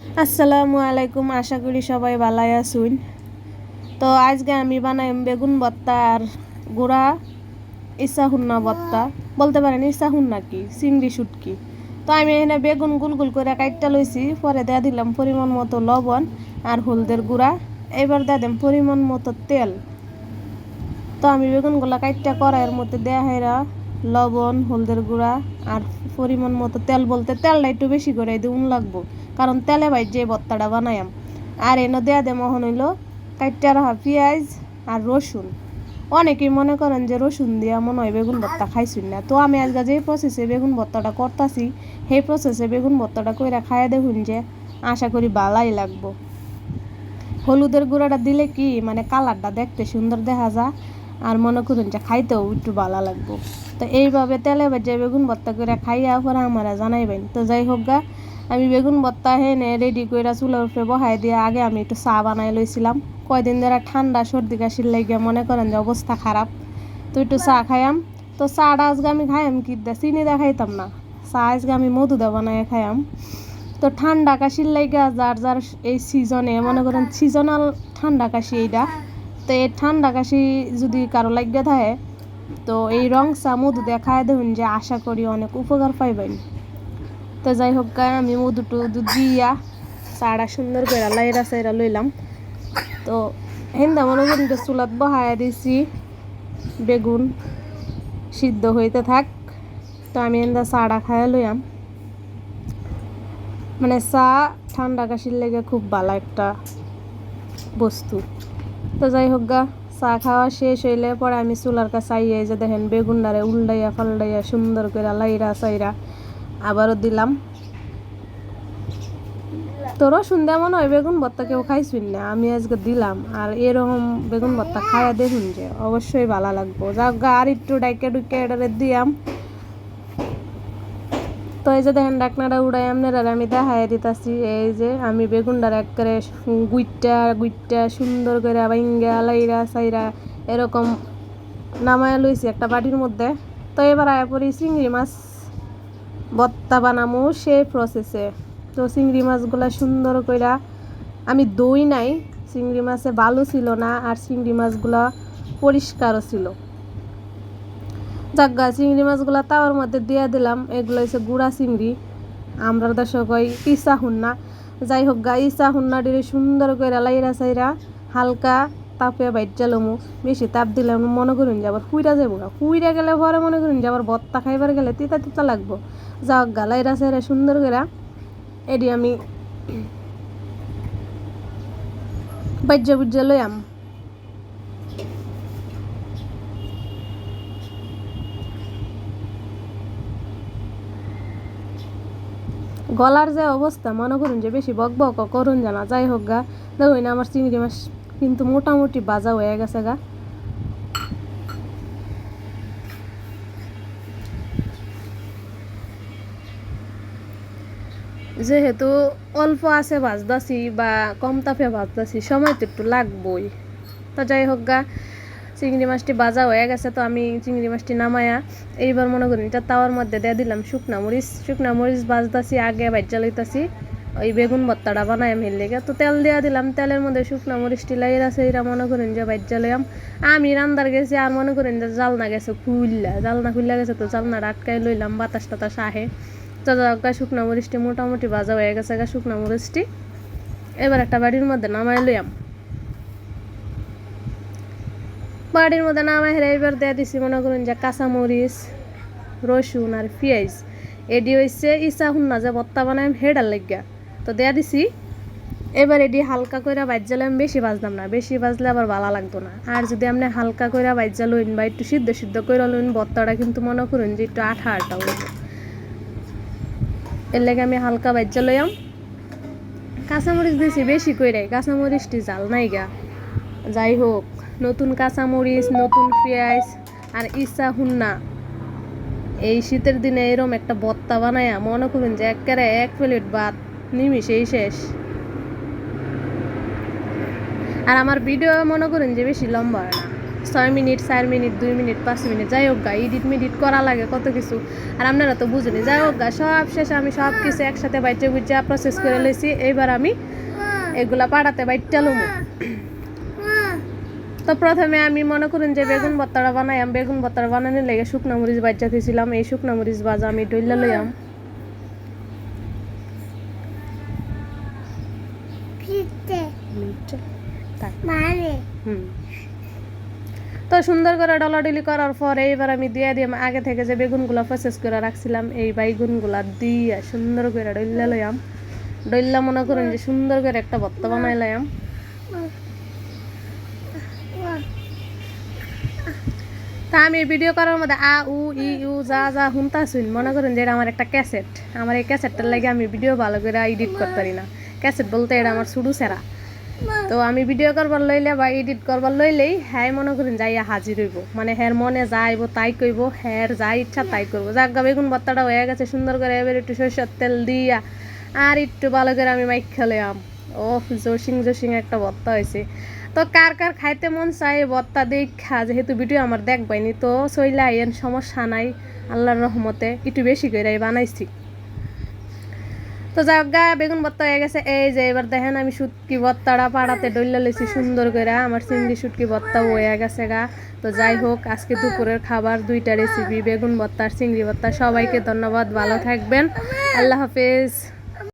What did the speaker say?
আসসালামু আলাইকুম, আশা করি সবাই ভালাই আছুন। তো আজকে আমি বানাই বেগুন ভর্তা আর গুঁড়া ইচ্ছা হুন্না ভর্তা বলতে পারেন। ইচ্ছা হুন্না কি চিংড়ি শুটকি। তো আমি এখানে বেগুন গুল গুল করে কাটটা লইছি, পরে দেয়া দিলাম পরিমাণ মতো লবণ আর হলদের গুঁড়া। এবার দেয়া দিলাম পরিমাণ মতো তেল। তো আমি বেগুনগুলা কাটটা কড়াইয়ের মধ্যে দেয়া হেরা লবণ হলদের গুঁড়া আর পরিমাণ মতো তেল, বলতে তেলটা একটু বেশি করে দিউন লাগবো, কারণ তেলে বাইর যে ভর্তাটা বানায়াম। আর এনে দেয়া দে মহন হইল কাটটা রাখা পেঁয়াজ আর রসুন। অনেকেই মনে করেন যে রসুন দিয়া মনে হয় বেগুন ভর্তা খাইছুন না। তো আমি আজকে যে প্রসেসে বেগুন ভর্তাটা করতাছি সেই প্রসেসে বেগুন ভর্তাটা কইরা খাইয়া দেখুন, যে আশা করি ভালাই লাগবো। হলুদের গুঁড়াটা দিলে কি মানে কালারটা দেখতে সুন্দর দেখা যায়, আর মনে করুন যে খাইতেও একটু ভালো লাগবো। তো এইভাবে তেলে ভেজে বেগুন ভর্তা করে খাইয়া পরে আমারা জানাইবেন। তো যাই হোক গা, আমি বেগুন ভর্তা হেনে রেডি করে চুলার উপরে বহাই দিয়ে আগে আমি একটু চা বানাই লইছিলাম। কয়দিন ধরে ঠান্ডা সর্দি কাশির লাগে মনে করেন যে অবস্থা খারাপ। তো একটু চা খাইয়াম। তো চাটা আজকে আমি খাইয়াম কি দা, চিনি দা খাইতাম না, চা আজকে আমি মধু দা বানাই খাইয়াম। তো ঠান্ডা কাশির লাইগা যার যার এই সিজনে মনে করেন সিজনাল ঠান্ডা কাশি এইটা। তো এই ঠান্ডা কাশি যদি কারো লাগিয়ে থাকে, তো এই রং চা মধু দেখায় দেখুন, যে আশা করি অনেক উপকার পাইবেন। তো যাই হোক গা, আমি মধু টুধু দিয়া চাটা সুন্দর করে লাইরা চাইরা লইলাম। তো হেন্দা মনে করেন যে চুলাত বহায়া দিছি, বেগুন সিদ্ধ হইতে থাক। তো আমি হেন্দা চাটা খাইয়া লইয়াম। মানে চা ঠান্ডা কাশির লেগে খুব ভালো একটা বস্তু। তো যাই হোক গা, চা খাওয়া শেষ হইলে পরে আমি চুলার কাছে আইয়ে যে দেখেন বেগুনটারে উল্টাইয়া ফাল্টাইয়া সুন্দর করে লাইরা চাইরা আবারও দিলাম। তো রসুন দেওয়া মনে হয় বেগুন ভর্তা কেউ খাইছুন না, আমি আজকে দিলাম। আর এরকম বেগুন ভর্তা খাইয়া দেখুন, যে অবশ্যই ভালো লাগবো। যাক গা, আর একটু ডাইকে ডুইকে এটারে দিয়াম। তো এই যে দেখেন ডাকনাটা উড়াই আপনারা আমি দেখাই দিতেছি। এই যে আমি বেগুনটার একবারে গুইটটা গুইটটা সুন্দর করে বাইঙ্গা লাইরা চাইরা এরকম নামায়া লইছি একটা বাটির মধ্যে। তো এবার আয়া পড়ি চিংড়ি মাছ ভর্তা বানামো সেই প্রসেসে। তো চিংড়ি মাছগুলা সুন্দর কইরা আমি দই নাই, চিংড়ি মাছে ভালো ছিল না, আর চিংড়ি মাছগুলা পরিষ্কারও ছিল। জাগা চিংড়ি মাছগুলো তাওয়ার মধ্যে দিয়ে দিলাম। এগুলো হচ্ছে গুঁড়া চিংড়ি, আমরা দেশে কই ইচ্ছা হুন্না। যাই হোক গা, ইচ্ছা হুন্নাটিরে সুন্দর করে লাইরা চাইরা হালকা তাপে বাইজা লমু। বেশি তাপ দিলে মনে করুন যে আবার ফুইরা যাবো, ফুইরা গেলে পরে মনে করুন যে আবার ভর্তা খাইবার গেলে তিতা তিতা লাগবো। যাক গা, লাইরা চাইরা সুন্দর করে এটি আমি বাইজা বুজা লইয়াম। গলার যে অবস্থা মনে করুন যে বেশি বক বক করুন জানা। যাই হোক গা, দেখুন আমার চিংড়ি মাছ কিন্তু মোটামুটি বাজা হয়ে গেছে গা। যেহেতু অল্প আছে ভাজতাছি বা কম তাপে ভাজতাছি, সময় তো একটু লাগবই। তো যাই হোক গা, চিংড়ি মাছটি ভাজা হয়ে গেছে। তো আমি চিংড়ি মাছটি নামায়া এইবার মনে করি এটা তাওয়ার মধ্যে দিয়ে দিলাম শুকনা মরিচ ভাজতাছি, আগে ভাজা লইতাছি ওই বেগুন ভর্তাটা বানাই আমি লেগে। তো তেল দিয়া দিলাম, তেলের মধ্যে শুকনা মরিচটি লাইরা সেইরা মনে করেন যে ভাজা লইয়াম। আমি রান্দার গেছি আর মনে করেন যে জালনা গেছে জালনা খুললা গেছে। তো জালনাটা আটকাই লইলাম, বাতাস টাতাস আহে। তো শুকনা মরিচটি মোটামুটি ভাজা হয়ে গেছে গা শুকনা মরিচটি। এবার একটা বাড়ির মধ্যে নামাই লইয়াম। বাড়ির মধ্যে নামাই হেরে এবার দিয়ে দিছি মনে করুন যে কাঁচামরিচ রসুন আর পেঁয়াজ। এডি হয়েছে ইচ্ছা হুন্না যে ভর্তা বানাই হেডার লাগিয়া। তো দেয়া দিছি। এবার এডি হালকা করে ভাজ্জালাম, বেশি ভাজলাম না, বেশি ভাজলে আবার ভালো লাগতো না। আর যদি আপনি হালকা করে ভাজ্জা লইন বা একটু সিদ্ধ সিদ্ধ করে লইন, ভর্তাটা কিন্তু মনে করুন যে একটু আঠা আঠা হইব। এর লাগে আমি হালকা ভাজ্জা লইয়াম। কাঁচামরিচ দিয়েছি বেশি করে, কাঁচামরিচটি জাল নাই গা। যাই হোক, নতুন কাঁচামরিচ নতুন পেঁয়াজ আর ইচ্ছা হুন্না এই শীতের দিনে এরম একটা ভর্তা বানায়া মনে করুন যে একেবারে এক প্লেট ভাত নিমিশেই শেষ। আর আমার ভিডিও মনে করেন যে বেশি লম্বা হয় না, 6 মিনিট 4 মিনিট 2 মিনিট 5 মিনিট যাই হোক গা, এডিট মিডিট করা লাগে কত কিছু, আর আপনারা তো বুঝুনি। যাই হোক গা, সব শেষে আমি সব কিছু একসাথে বাইচে বুঝে প্রসেস করে লইছি। এইবার আমি এগুলা পাড়াতে বাইটটা লুমু। তো প্রথমে আমি মনে করুন যে বেগুন ভর্তাটা বানাইম। বেগুন ভর্তাটা বানানোর লেগে শুকনো মরিচ বাজা দিয়েছিলাম। এই শুকনো মরিচ বাজা আমি ডইলা লইয়াম। তো সুন্দর করে ডলাডলি করার পরে এবার আমি দিয়ে দিলাম আগে থেকে যে বেগুনগুলো প্রসেস করে রাখছিলাম, এই বাইগুনগুলা দিয়ে সুন্দর করে ডইলা লইয়াম। ডইলা মনে করুন যে সুন্দর করে একটা ভর্তা বানাই লইয়াম। তা আমি ভিডিও করার মধ্যে আ উ ই উ যা যা শুনতাছুন মনে করেন যে এটা আমার একটা ক্যাসেট। আমার এই ক্যাসেটটার লাগে আমি ভিডিও ভালো করে এডিট করতে পারি না। ক্যাসেট বলতে এটা আমার শুরু সেরা। তো আমি ভিডিও করবার লইলে বা এডিট করবার লইলেই হ্যাঁ মনে করেন যাইয়া হাজির হইব, মানে হ্যার মনে যাইব তাই কইব, হ্যার যা ইচ্ছা তাই করবো। যাগা বেগুন ভর্তাটা হয়ে গেছে সুন্দর করে, এবার একটু সরষের তেল দিয়া আর একটু ভালো করে আমি মাইখা লইয়াম। ও জসিং একটা ভর্তা হয়েছে। তো কার কার খাইতে মন চাই ভর্তা দেখা, যেহেতু ভিডিও আমার দেখবাইনি তো চইলা আইয়েন, সমস্যা নাই। আল্লাহর রহমতে একটু বেশি করে বানাইছি। তো যাগা বেগুন ভর্তা হয়ে গেছে। এই যে এবার দেখেন আমি শুটকি ভর্তাটা পাড়াতে ডইলা লইছি সুন্দর করে। আমার চিংড়ি শুটকি ভর্তা হয়ে গেছে গা। তো যাই হোক, আজকে দুপুরের খাবার 2টা রেসিপি, বেগুন ভর্তা আর চিংড়ি ভর্তা। সবাইকে ধন্যবাদ, ভালো থাকবেন, আল্লাহ হাফেজ।